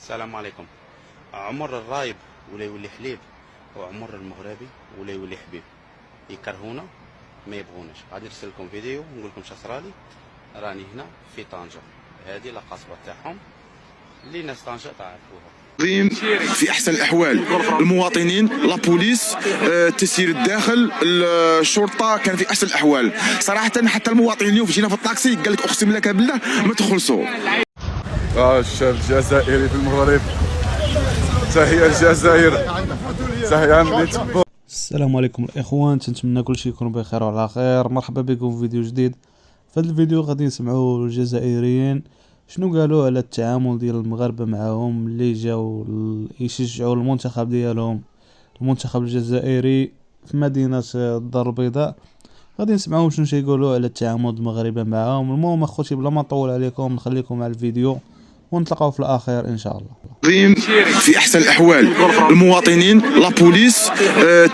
السلام عليكم. عمر الرايب ولا يولي حليب، وعمر المغربي ولا يولي حبيب. يكرهونا ما يبغوناش. غادي نرسل لكم فيديو ونقول لكم شصرالي. راني هنا في طنجة، هذه القصبة تاعهم اللي ناس طنجة تعرفوها. في احسن الاحوال المواطنين، لا بوليس، تسيير الداخل، الشرطه كان في احسن الاحوال صراحه. حتى المواطنين اليوم جينا في الطاكسي قال لك اقسم لك بالله ما تخلصوا. الشاب الجزائري في المغرب، تحية الجزائر، تحية من تبو. السلام عليكم الاخوان، نتمنى كلشي يكون بخير وعلى خير. مرحبا بكم في فيديو جديد. في هذا الفيديو غادي نسمعوا الجزائريين شنو قالوا على التعامل ديال المغاربه معهم اللي جاو يشجعوا المنتخب ديالهم، المنتخب الجزائري في مدينه الدار البيضاء. غادي نسمعوا شنو يقولوا على التعامل المغاربه معهم. المهم اخوتي بلا ما نطول عليكم نخليكم مع الفيديو ونتلاقاو في الاخير ان شاء الله. في احسن الاحوال المواطنين، لا بوليس،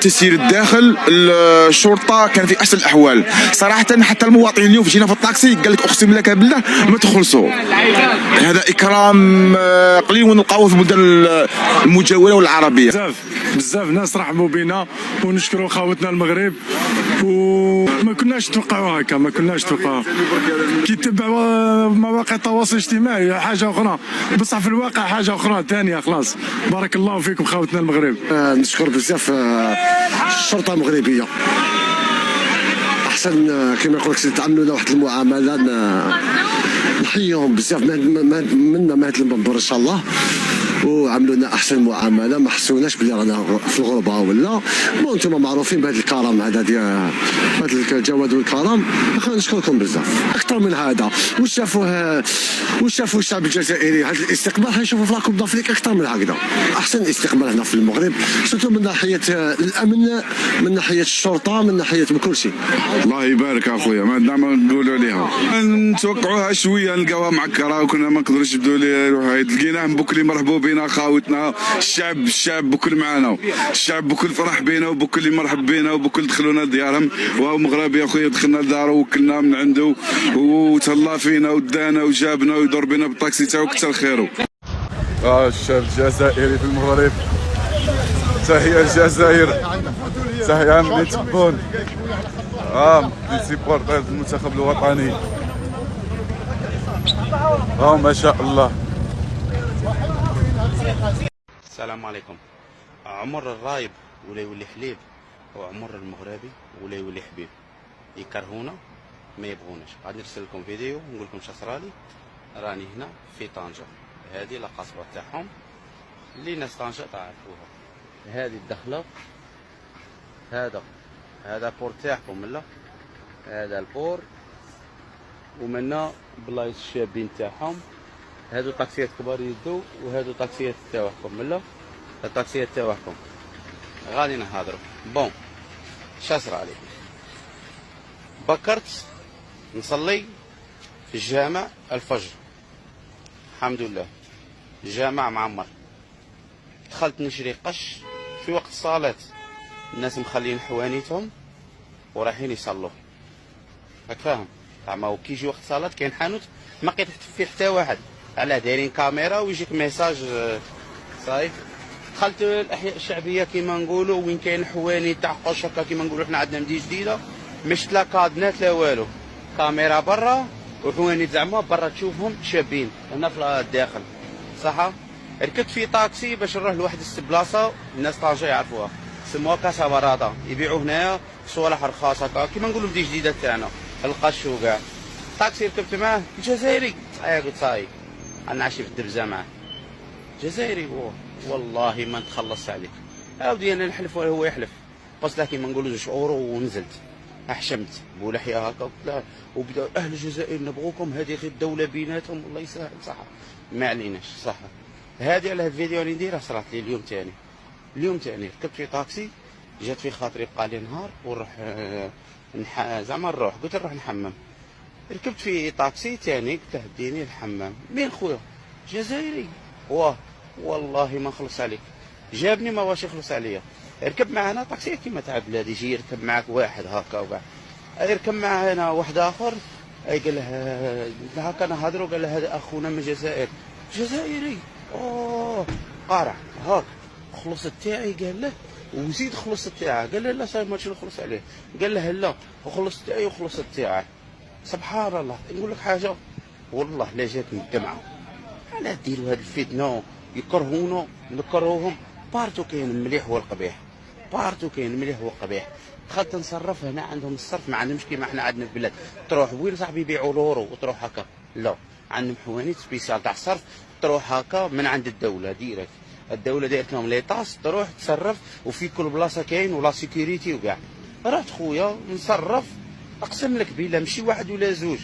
تسيير الداخل، الشرطه كان في احسن الاحوال صراحه. حتى المواطنين اليوم جينا في الطاكسي قال لك اقسم لك بالله ما تخلصوا. هذا اكرام قليل ونلقاوه في المدن المجاوره والعربيه. بزاف ناس رحبوا بنا ونشكروا خاوتنا المغرب، وما كناش نتوقعوا هكا، ما كناش نتوقعوا. كي تتبعوا مواقع التواصل الاجتماعي حاجه اخرى، بصح في الواقع حاجه اخرى ثانيه. خلاص بارك الله فيكم خاوتنا المغرب. نشكر بزاف الشرطه المغربيه، احسن كما يقول لك تعاملوا لنا واحد المعامله نحييهم بزاف منا ما هاد المنبر ان شاء الله، وعملوا لنا احسن معامله. ما حسوناش بلي رانا في الغربه ولا انتم معروفين بهذا الكرم هذا ديال هذا الجواد والكرم. نشكركم بزاف اكثر من هذا. وشافوا الشعب الجزائري هذا الاستقبال حنشوفوا في لاكوب دافريك اكثر من هكذا. احسن استقبال هنا في المغرب، سورتو من ناحيه الامن، من ناحيه الشرطه، من ناحيه بكل شيء. الله يبارك اخويا، ما عندنا ما نقولوا عليها. نتوقعوها شويه نلقاوها معكره وكنا ما نقدروش نبداو ليها. لقيناهم بكل مرحبوا بنا خاوتنا. الشعب بكل معنا، الشعب بكل فرح بينا وبكل اللي مرحب بينا وبكل دخلونا لديارهم. وهو مغربي اخويا دخلنا لدارو وكلنا من عنده وتهلا فينا ودانا وجابنا ويدور بنا بالطاكسي تاعو كثر خيرو. الشاب الجزائري في المغرب، تحية الجزائر، تحية من تبون. دي سيبورتر المنتخب الوطني. ما شاء الله. السلام عليكم. عمر الرايب ولا يولي حليب، وعمر المغربي ولا يولي حبيب. يكرهونا ما يبغوناش. غادي نرسل لكم فيديو ونقول لكم شصرالي. راني هنا في طنجة، هذه القصبة تاعهم اللي ناس طنجة تعرفوها. هذه الدخلة، هذا بور تاعكم ملا، هذا البور، ومنا بلايص الشابين تاعهم. هادو طاكسيات كبار يدو، وهادو طاكسيات تاعكم ملا، الطاكسيات تاعكم. غادي نهضروا. بون شاسر عليكم. بكرت نصلي في الجامع الفجر، الحمد لله الجامع معمر. دخلت نشري قش في وقت الصلاة، الناس مخلين حوانيتهم ورايحين يصلوا، راك فاهم؟ زعما كي يجي وقت الصلاة كاين حانوت ما لقيت فيه حتى واحد، على دايرين كاميرا ويجيك ميساج صايب. دخلت الاحياء الشعبيه كيما نقولوا وين كاين حواني تاع قش هكا كيما نقولوا حنا عندنا مدينه جديده، مش لا كادنات لا والو، كاميرا برا وحواني زعما برا تشوفهم شابين هنا في الداخل صح. ركبت في طاكسي باش نروح لواحد البلاصه الناس طنجة يعرفوها، سموها كاسا برادا، يبيعوا هنايا صوالح رخاص هكا كيما نقولوا مدينه جديده تاعنا القش وكاع. طاكسي ركبت معاه الجزائري، قلت صاي انا عايش في الدرزه معاه جزائري. والله ما نتخلص عليك عاودي، انا نحلف ولا هو يحلف. قلت له كيما نقولوا 2 اورو ونزلت احشمت بولحيه هكا. وبداو اهل الجزائر نبغوكم، هذه غير الدوله بيناتهم الله يسهل صح. ما عليناش صح. هذه على هذا الفيديو اللي نديرها صرات لي اليوم ثاني ركبت في طاكسي، جات في خاطري بقى لي نهار ونروح زعما نروح، قلت نروح نحمم. ركبت في طاكسي ثاني قلت له ديني الحمام. مين خويا؟ جزائري. والله ما نخلص عليك، جابني ما واش يخلص عليا. ركب معنا طاكسي كيما تاع بلادي، يجي يركب معاك واحد هكا وكاع. يركب معنا واحد اخر قال له هكا نهضروا، قال له هذا اخونا من الجزائر. جزائري. قارع هاك خلص تاعي، قال له وزيد خلص تاعه، قال له لا صاحبي ماشي نخلص عليه، قال له لا وخلص تاعي وخلص تاعه. سبحان الله. نقول لك حاجه والله لا جاتني الدمعه. علاه ديروا هاد الفتنه يكرهونا نكرهوهم؟ بارتو كاين المليح والقبيح، بارتو كاين المليح والقبيح. دخلت نصرف هنا عندهم الصرف ما عندهمش كيما احنا عندنا في البلاد، تروح وين صاحبي يبيعوا لورو وتروح هكا، لا عندهم حوانيت سبيسيال تاع الصرف، تروح هكا من عند الدوله ديريكت، الدوله دايرت لهم لي طاس، تروح تصرف وفي كل بلاصه كاين ولا سيكوريتي وكاع. رحت خويا نصرف، اقسم لك بالله ماشي واحد ولا زوج،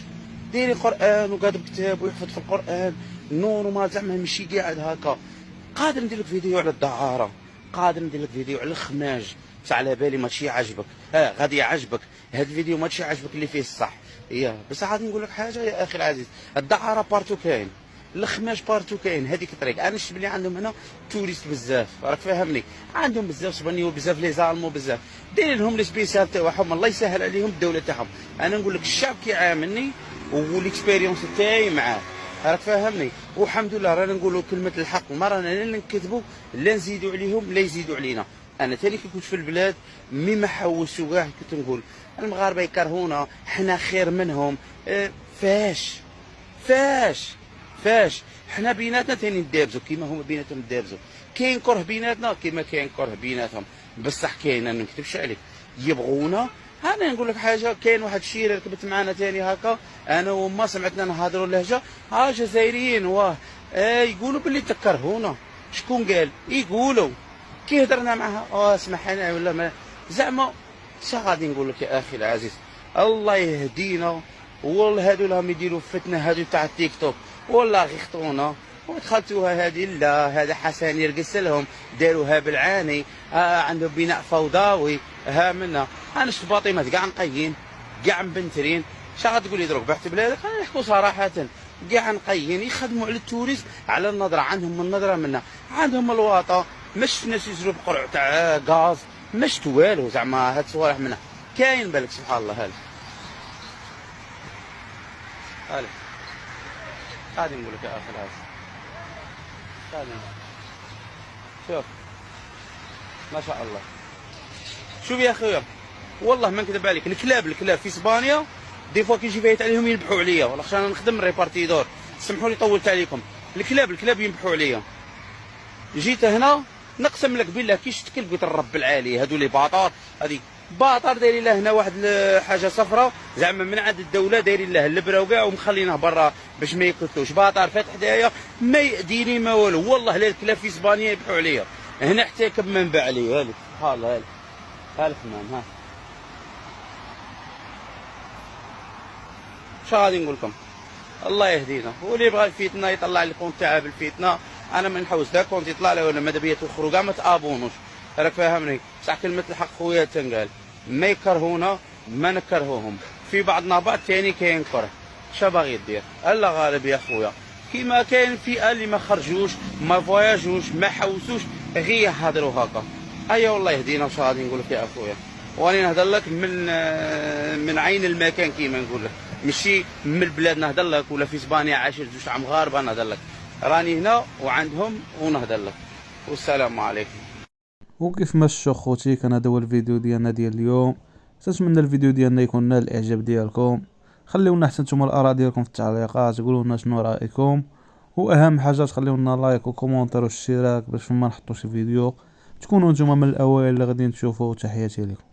داير قران وقاد بكتاب ويحفظ في القران نورمال، زعما ماشي قاعد هكا. قادر ندير لك فيديو على الدعاره، قادر ندير لك فيديو على الخماج، بس على بالي ماشي يعجبك، غادي يعجبك هذا الفيديو، ماشي يعجبك اللي فيه الصح. بس عاد نقول لك حاجه يا اخي العزيز، الدعاره بارتو كاين، الخماج بارتو كاين، هذيك الطريق. انا شفت بلي عندهم هنا توريست بزاف، راك فاهمني، عندهم بزاف سبانيول بزاف لي زالمو بزاف، داير لهم لي سبيسيال تاعهم، الله يسهل عليهم الدوله تاعهم. انا نقول لك الشعب كيعاملني والاكسبيريونس تاعي معاه، راك فاهمني، والحمد لله رانا نقولوا كلمه الحق، ما رانا لا نكذبوا لا نزيدوا عليهم لا يزيدوا علينا. انا تاني كي كنت في البلاد مي ما حوسوا كاع كنت نقول المغاربه يكرهونا، حنا خير منهم. فاش حنا بيناتنا تاني ندابزو كيما هما بيناتهم ندابزو، كاين كره بيناتنا كيما كاين كره بيناتهم، بصح كاين ما نكذبش عليك يبغونا. انا نقول لك حاجه، كاين واحد الشيره ركبت معنا تاني هكا، انا وما سمعتنا نهضروا اللهجه، جزائريين واه، يقولوا باللي تكرهونا. شكون قال؟ يقولوا كي هضرنا معها اسمح انا ولا ما زعما شا غادي نقول لك يا اخي العزيز، الله يهدينا. والله هادو لهم يديروا فتنه، هادو تاع التيك توك والله غيخطونا ودخلتوها هذه. لا هذا حسن يرقص لهم، داروها بالعاني، عندهم بناء فوضوي، منا انا شفت باطيمات كاع نقيين كاع مبنترين. شا غتقول لي دروك بعت بلادك؟ انا نحكوا صراحه، كاع نقيين يخدموا على التوريست، على النظره، عندهم النظره منا، عندهم الواطه، ما شفناش يجروا بقرع تاع غاز، ما شفت والو، زعما هاد الصوالح منا كاين بالك سبحان الله. هلا غادي نقول لك يا اخي العزيز، غادي شوف ما شاء الله. شوف يا اخويا والله ما نكذب عليك، الكلاب في اسبانيا دي فوا كي يجي فايت عليهم ينبحوا عليا، والله عشان انا نخدم ريبارتيدور، سمحوا لي طولت عليكم. الكلاب ينبحوا عليا. جيت هنا نقسم لك بالله كي شفت كلب قلت الرب العالي، هادو لي باطار، هادي باطار دايرين له هنا واحد حاجه صفراء زعما من عند الدوله، دايرين له اللبره وكاع ومخلينه برا باش ما يقتلوش. باطار فات حدايا ما يأذيني ما والو، والله لا الكلاب في اسبانيا يبحوا عليا، هنا حتى كب ما نباع عليه. هالك سبحان الله، هالك الحمام. شا غادي نقول لكم، الله يهدينا. واللي يبغى الفتنه يطلع لي كونت تاعه بالفتنه، انا ما نحوس ذاك كونت يطلع له ولا ماذا بيا تخرجوا كاع ما تابونوش، راك فاهمني. بصح كلمه الحق خويا تنقال، ما يكرهونا ما نكرهوهم، في بعضنا بعض ثاني كاين كره. شا باغي دير؟ الله غالب يا خويا، كيما كاين فئه اللي ما خرجوش ما فواياجوش ما حوسوش غير يهضروا هكا. والله يهدينا. وش غادي نقول لك يا اخويا، واني نهضر لك من عين المكان كيما نقول لك، ماشي من البلاد نهضر لك، ولا في اسبانيا عاشر زوج عام غاربه نهضر لك، راني هنا وعندهم ونهضر لك. والسلام عليكم. وكيف ما شفتوا خوتي، كان هذا هو الفيديو ديالنا ديال اليوم. نتمنى الفيديو ديالنا يكون نال الاعجاب ديالكم، خليونا حتى نتوما الاراء ديالكم في التعليقات، قولوا لنا شنو رايكم، واهم حاجه تخليو لنا لايك وكومونتير واشتراك باش فما نحطوا شي فيديو تكونوا نتوما من الاوائل اللي غادي تشوفوا. تحياتي لكم.